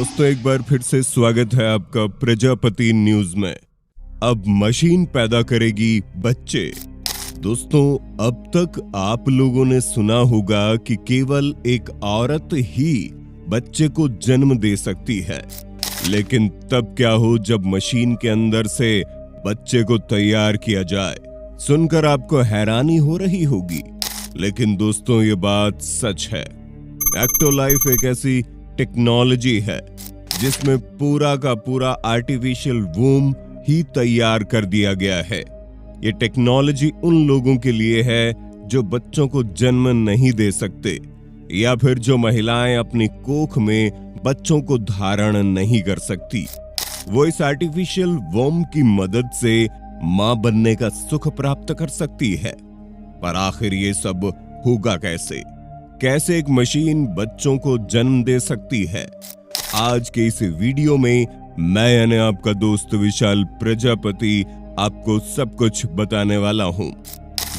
दोस्तों एक बार फिर से स्वागत है आपका प्रजापति न्यूज में। अब मशीन पैदा करेगी बच्चे। दोस्तों अब तक आप लोगों ने सुना होगा कि केवल एक औरत ही बच्चे को जन्म दे सकती है, लेकिन तब क्या हो जब मशीन के अंदर से बच्चे को तैयार किया जाए। सुनकर आपको हैरानी हो रही होगी, लेकिन दोस्तों ये बात सच है। एक्टोलाइफ एक ऐसी टेक्नोलॉजी है जिसमें पूरा का पूरा आर्टिफिशियल वूम ही तैयार कर दिया गया है। ये टेक्नोलॉजी उन लोगों के लिए है जो बच्चों को जन्म नहीं दे सकते, या फिर जो महिलाएं अपनी कोख में बच्चों को धारण नहीं कर सकती। वो इस आर्टिफिशियल वूम की मदद से मां बनने का सुख प्राप्त कर सकती है। पर आखिर ये सब होगा कैसे? कैसे एक मशीन बच्चों को जन्म दे सकती है? आज के इस वीडियो में मैं यानी आपका दोस्त विशाल प्रजापति आपको सब कुछ बताने वाला हूं।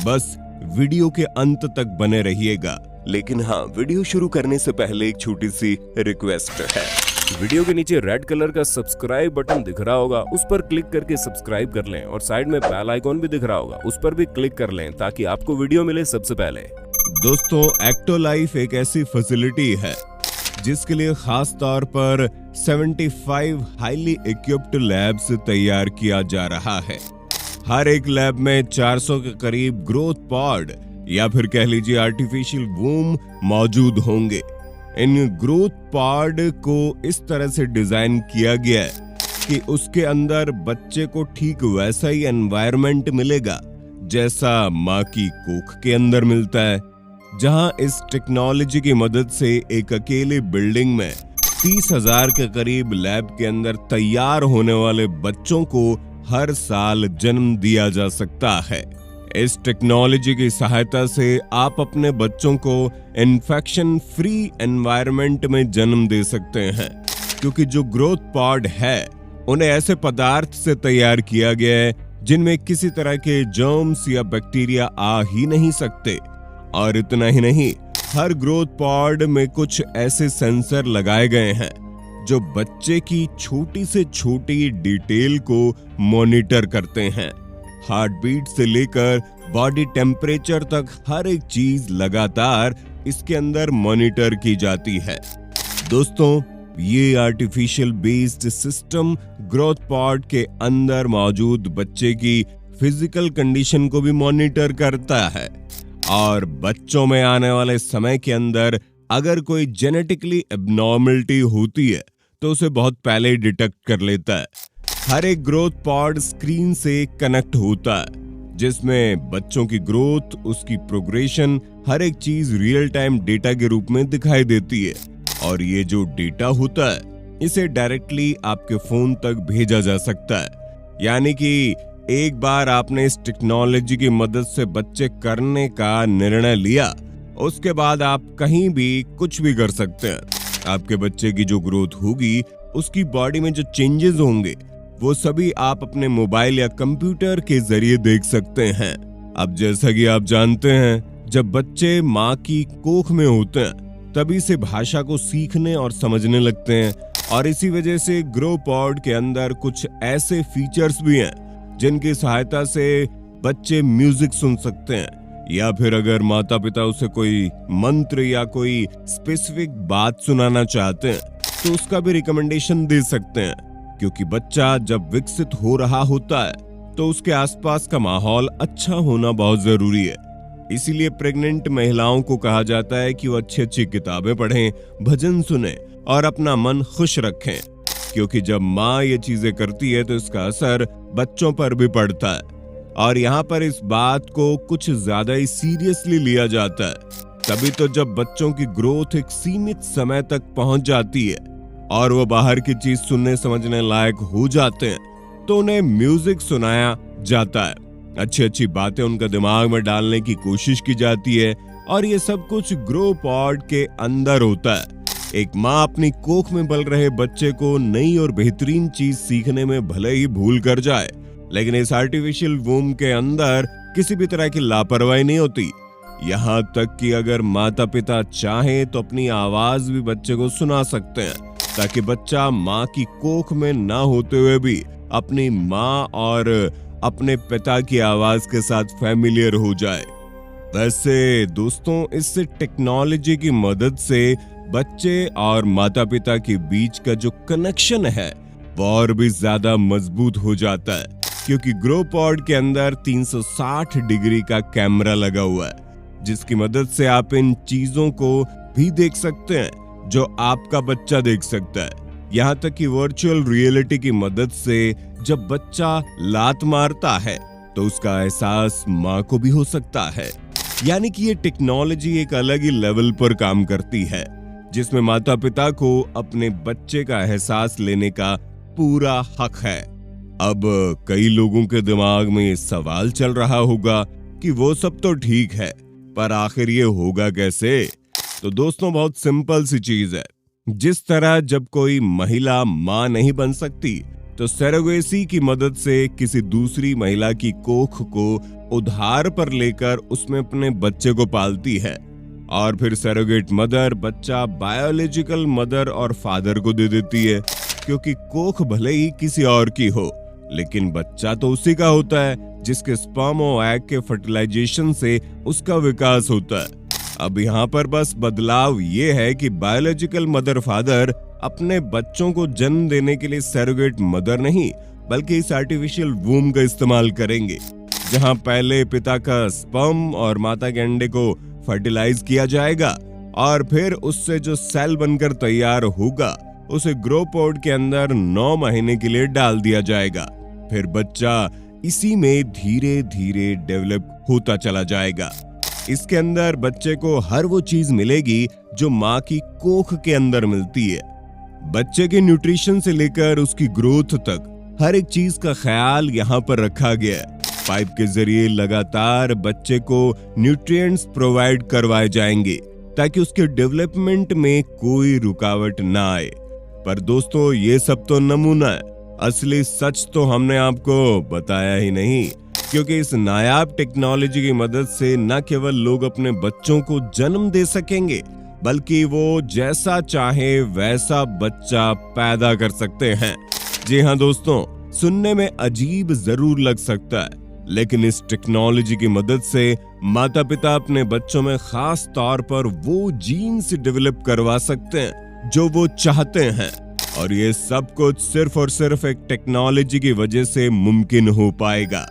बस वीडियो के अंत तक बने रहिएगा। लेकिन हाँ, वीडियो शुरू करने से पहले एक छोटी सी रिक्वेस्ट है। वीडियो के नीचे रेड कलर का सब्सक्राइब बटन दिख रहा होगा, उस पर क्लिक करके सब्सक्राइब कर लें और साइड में बेल आइकॉन भी दिख रहा होगा, उस पर भी क्लिक कर लें ताकि आपको वीडियो मिले सबसे पहले। दोस्तों एक्टोलाइफ एक ऐसी फैसिलिटी है जिसके लिए खास तौर पर 75 हाईली इक्विप्ड लैब्स तैयार किया जा रहा है। हर एक लैब में 400 के करीब ग्रोथ पॉड या फिर कह लीजिए आर्टिफिशियल वूम मौजूद होंगे। इन ग्रोथ पॉड को इस तरह से डिजाइन किया गया है कि उसके अंदर बच्चे को ठीक वैसा ही एनवायरनमेंट मिलेगा जैसा माँ की कोख के अंदर मिलता है। जहां इस टेक्नोलॉजी की मदद से एक अकेले बिल्डिंग में 30,000 के करीब लैब के अंदर तैयार होने वाले बच्चों को हर साल जन्म दिया जा सकता है। इस टेक्नोलॉजी की सहायता से आप अपने बच्चों को इन्फेक्शन फ्री एनवायरनमेंट में जन्म दे सकते हैं, क्योंकि जो ग्रोथ पॉड है उन्हें ऐसे पदार्थ से तैयार किया गया है जिनमें किसी तरह के जर्म्स या बैक्टीरिया आ ही नहीं सकते। और इतना ही नहीं, हर ग्रोथ पॉड में कुछ ऐसे सेंसर लगाए गए हैं जो बच्चे की छोटी से छोटी डिटेल को मॉनिटर करते हैं। हार्ट बीट से लेकर बॉडी टेम्परेचर तक हर एक चीज लगातार इसके अंदर मॉनिटर की जाती है। दोस्तों ये artificial based system growth pod के अंदर मौजूद बच्चे की फिजिकल कंडीशन को भी मॉनिटर करता है, और बच्चों में आने वाले समय के अंदर अगर कोई जेनेटिकली एब्नॉर्मलिटी होती है तो उसे बहुत पहले डिटेक्ट कर लेता है। हर एक ग्रोथ पॉड स्क्रीन से कनेक्ट होता है जिसमें बच्चों की ग्रोथ, उसकी प्रोग्रेशन, हर एक चीज रियल टाइम डेटा के रूप में दिखाई देती है। और ये जो डेटा होता है इसे डायरेक्टली आपके फोन तक भेजा जा सकता है। यानी कि एक बार आपने इस टेक्नोलॉजी की मदद से बच्चे करने का निर्णय लिया, उसके बाद आप कहीं भी कुछ भी कर सकते हैं। आपके बच्चे की जो ग्रोथ होगी, उसकी बॉडी में जो चेंजेस होंगे, वो सभी आप अपने मोबाइल या कंप्यूटर के जरिए देख सकते हैं। अब जैसा कि आप जानते हैं, जब बच्चे माँ की कोख में होते हैं तभी से भाषा को सीखने और समझने लगते हैं, और इसी वजह से ग्रो पॉड के अंदर कुछ ऐसे फीचर्स भी हैं जिनकी सहायता से बच्चे म्यूजिक सुन सकते हैं, या फिर अगर माता पिता उसे कोई मंत्र या कोई स्पेसिफिक बात सुनाना चाहते हैं तो उसका भी रिकमेंडेशन दे सकते हैं। क्योंकि बच्चा जब विकसित हो रहा होता है तो उसके आसपास का माहौल अच्छा होना बहुत जरूरी है। इसीलिए प्रेग्नेंट महिलाओं को कहा जाता है कि वो अच्छी अच्छी किताबें पढ़ें, भजन सुने और अपना मन खुश रखें, क्योंकि जब माँ ये चीजें करती है तो इसका असर बच्चों पर भी पड़ता है। और यहाँ पर इस बात को कुछ ज्यादा ही सीरियसली लिया जाता है। तभी तो जब बच्चों की ग्रोथ एक सीमित समय तक पहुंच जाती है और वो बाहर की चीज सुनने समझने लायक हो जाते हैं तो उन्हें म्यूजिक सुनाया जाता है, अच्छी अच्छी बातें उनका दिमाग में डालने की कोशिश की जाती है, और ये सब कुछ ग्रो पॉड के अंदर होता है। एक माँ अपनी कोख में पल रहे बच्चे को नई और बेहतरीन चीज सीखने में भले ही भूल कर जाए, लेकिन इस आर्टिफिशियल वूम के अंदर किसी भी तरह की लापरवाही नहीं होती। यहाँ तक कि अगर माता पिता चाहें तो अपनी आवाज भी बच्चे को सुना सकते हैं। ताकि बच्चा माँ की कोख में ना होते हुए भी अपनी माँ और अपने पिता की आवाज के साथ फैमिलियर हो जाए। वैसे दोस्तों, इससे टेक्नोलॉजी की मदद से बच्चे और माता पिता के बीच का जो कनेक्शन है वो और भी ज्यादा मजबूत हो जाता है, क्योंकि ग्रो पॉड के अंदर 360 डिग्री का कैमरा लगा हुआ है, जिसकी मदद से आप इन चीजों को भी देख सकते हैं जो आपका बच्चा देख सकता है। यहाँ तक कि वर्चुअल रियलिटी की मदद से जब बच्चा लात मारता है तो उसका एहसास माँ को भी हो सकता है। यानी कि ये टेक्नोलॉजी एक अलग ही लेवल पर काम करती है, जिसमें माता पिता को अपने बच्चे का एहसास लेने का पूरा हक है। अब कई लोगों के दिमाग में ये सवाल चल रहा होगा कि वो सब तो ठीक है, पर आखिर ये होगा कैसे? तो दोस्तों, बहुत सिंपल सी चीज है। जिस तरह जब कोई महिला मां नहीं बन सकती तो सरोगेसी की मदद से किसी दूसरी महिला की कोख को उधार पर लेकर उसमें अपने बच्चे को पालती है, और फिर सरोगेट मदर बच्चा बायोलॉजिकल मदर और फादर को दे देती है, क्योंकि कोख भले ही किसी और की हो लेकिन बच्चा तो उसी का होता है जिसके स्पर्म और एग के फर्टिलाइजेशन से उसका विकास होता है। अब यहाँ पर बस बदलाव ये है कि बायोलॉजिकल मदर फादर अपने बच्चों को जन्म देने के लिए सरोगेट मदर नहीं बल्कि इस आर्टिफिशियल वूम का इस्तेमाल करेंगे, जहाँ पहले पिता का स्पर्म और माता के अंडे को फर्टिलाइज किया जाएगा और फिर उससे जो सेल बनकर तैयार होगा उसे ग्रो पॉड के अंदर 9 महीने के लिए डाल दिया जाएगा। फिर बच्चा इसी में धीरे धीरे डेवलप होता चला जाएगा। इसके अंदर बच्चे को हर वो चीज मिलेगी जो माँ की कोख के अंदर मिलती है। बच्चे के न्यूट्रिशन से लेकर उसकी ग्रोथ तक हर एक चीज का ख्याल यहाँ पर रखा गया है। पाइप के जरिए लगातार बच्चे को न्यूट्रिएंट्स प्रोवाइड करवाए जाएंगे ताकि उसके डेवलपमेंट में कोई रुकावट ना आए। पर दोस्तों, ये सब तो नमूना है, असली सच तो हमने आपको बताया ही नहीं, क्योंकि इस नायाब टेक्नोलॉजी की मदद से न केवल लोग अपने बच्चों को जन्म दे सकेंगे बल्कि वो जैसा चाहे वैसा बच्चा पैदा कर सकते हैं। जी हाँ दोस्तों, सुनने में अजीब जरूर लग सकता है, लेकिन इस टेक्नोलॉजी की मदद से माता पिता अपने बच्चों में खास तौर पर वो जीन्स डेवलप करवा सकते हैं जो वो चाहते हैं, और ये सब कुछ सिर्फ और सिर्फ एक टेक्नोलॉजी की वजह से मुमकिन हो पाएगा,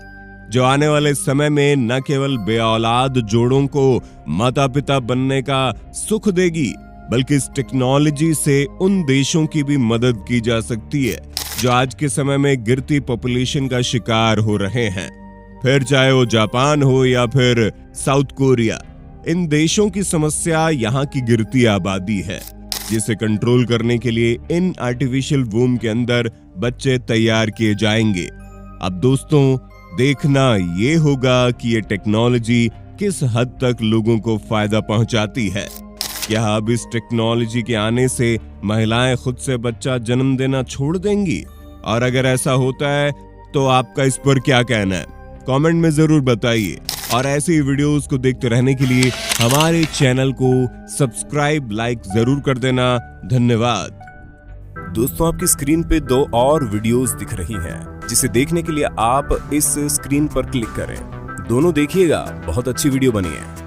जो आने वाले समय में न केवल बेऔलाद जोड़ों को माता पिता बनने का सुख देगी बल्कि इस टेक्नोलॉजी से उन देशों की भी मदद की जा सकती है जो आज के समय में गिरती पॉपुलेशन का शिकार हो रहे हैं। फिर चाहे वो जापान हो या फिर साउथ कोरिया, इन देशों की समस्या यहाँ की गिरती आबादी है, जिसे कंट्रोल करने के लिए इन आर्टिफिशियल वूम के अंदर बच्चे तैयार किए जाएंगे। अब दोस्तों, देखना ये होगा कि ये टेक्नोलॉजी किस हद तक लोगों को फायदा पहुंचाती है। क्या अब इस टेक्नोलॉजी के आने से महिलाएं खुद से बच्चा जन्म देना छोड़ देंगी? और अगर ऐसा होता है तो आपका इस पर क्या कहना है? कमेंट में जरूर बताइए, और ऐसी वीडियोस को देखते रहने के लिए हमारे चैनल को सब्सक्राइब, लाइक जरूर कर देना। धन्यवाद। दोस्तों, आपकी स्क्रीन पे 2 और वीडियोस दिख रही हैं, जिसे देखने के लिए आप इस स्क्रीन पर क्लिक करें। दोनों देखिएगा, बहुत अच्छी वीडियो बनी है।